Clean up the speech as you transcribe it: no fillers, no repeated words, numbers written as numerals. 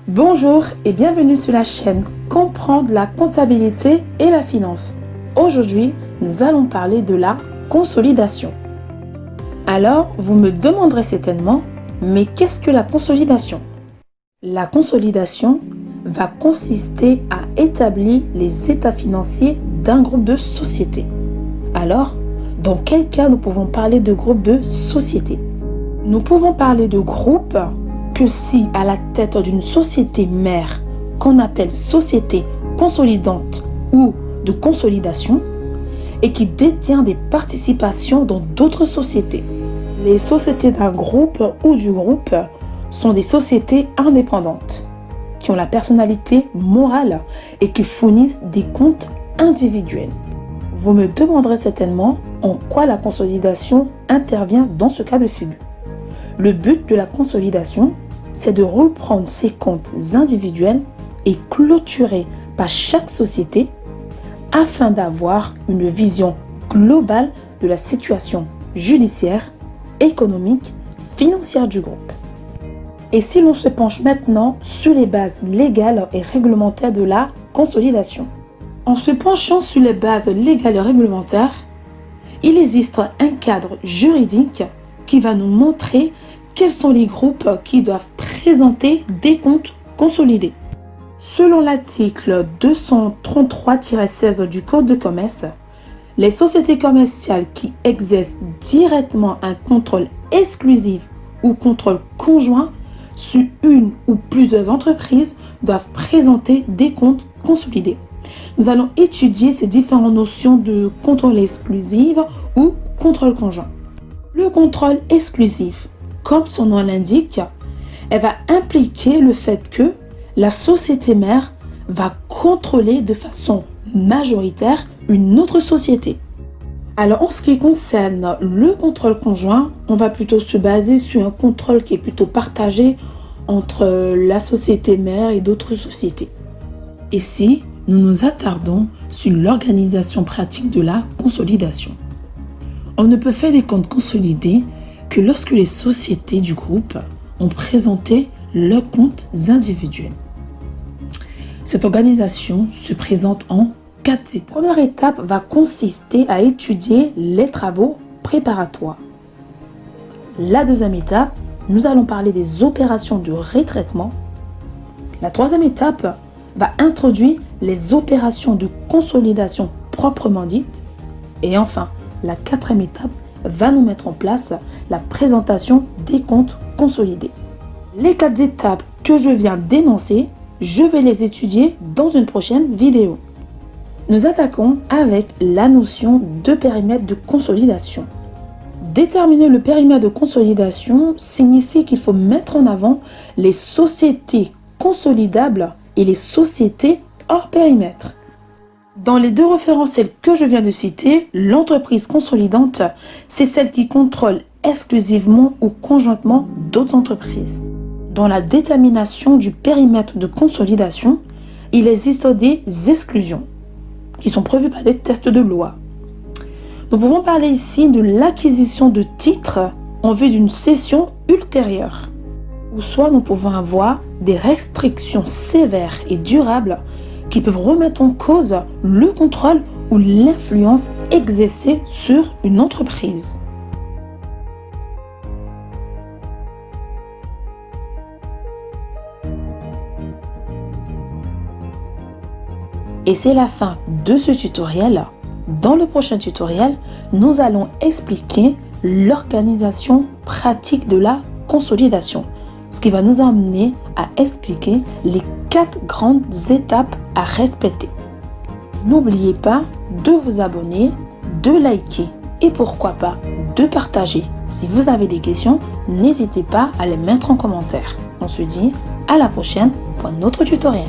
Bonjour et bienvenue sur la chaîne Comprendre la comptabilité et la finance. Aujourd'hui, nous allons parler de la consolidation. Alors, vous me demanderez certainement, mais qu'est-ce que la consolidation? La consolidation va consister à établir les états financiers d'un groupe de sociétés. Alors, dans quel cas nous pouvons parler de groupe de sociétés? Nous pouvons parler de groupe que si à la tête d'une société mère qu'on appelle société consolidante ou de consolidation et qui détient des participations dans d'autres sociétés. Les sociétés d'un groupe ou du groupe sont des sociétés indépendantes qui ont la personnalité morale et qui fournissent des comptes individuels. Vous me demanderez certainement en quoi la consolidation intervient dans ce cas de figure. Le but de la consolidation, c'est de reprendre ces comptes individuels et clôturés par chaque société afin d'avoir une vision globale de la situation judiciaire, économique, financière du groupe. Et si l'on se penche maintenant sur les bases légales et réglementaires de la consolidation. En se penchant sur les bases légales et réglementaires, il existe un cadre juridique qui va nous montrer quels sont les groupes qui doivent présenter des comptes consolidés. Selon l'article 233-16 du Code de commerce, les sociétés commerciales qui exercent directement un contrôle exclusif ou contrôle conjoint sur une ou plusieurs entreprises doivent présenter des comptes consolidés. Nous allons étudier ces différentes notions de contrôle exclusif ou contrôle conjoint. Le contrôle exclusif, comme son nom l'indique, elle va impliquer le fait que la société mère va contrôler de façon majoritaire une autre société. Alors en ce qui concerne le contrôle conjoint, on va plutôt se baser sur un contrôle qui est plutôt partagé entre la société mère et d'autres sociétés. Ici, nous nous attardons sur l'organisation pratique de la consolidation. On ne peut faire des comptes consolidés que lorsque les sociétés du groupe ont présenté leurs comptes individuels. Cette organisation se présente en 4 étapes. La première étape va consister à étudier les travaux préparatoires. La deuxième étape, nous allons parler des opérations de retraitement. La troisième étape va introduire les opérations de consolidation proprement dites. Et enfin, la quatrième étape va nous mettre en place la présentation des comptes consolidés. Les 4 étapes que je viens d'énoncer, je vais les étudier dans une prochaine vidéo. Nous attaquons avec la notion de périmètre de consolidation. Déterminer le périmètre de consolidation signifie qu'il faut mettre en avant les sociétés consolidables et les sociétés hors périmètre. Dans les 2 référentiels que je viens de citer, l'entreprise consolidante, c'est celle qui contrôle exclusivement ou conjointement d'autres entreprises. Dans la détermination du périmètre de consolidation, il existe des exclusions qui sont prévues par des textes de loi. Nous pouvons parler ici de l'acquisition de titres en vue d'une cession ultérieure. Ou soit nous pouvons avoir des restrictions sévères et durables qui peuvent remettre en cause le contrôle ou l'influence exercée sur une entreprise. Et c'est la fin de ce tutoriel. Dans le prochain tutoriel, nous allons expliquer l'organisation pratique de la consolidation, ce qui va nous amener à expliquer les 4 grandes étapes à respecter. N'oubliez pas de vous abonner, de liker et pourquoi pas de partager. Si vous avez des questions, n'hésitez pas à les mettre en commentaire. On se dit à la prochaine pour un autre tutoriel.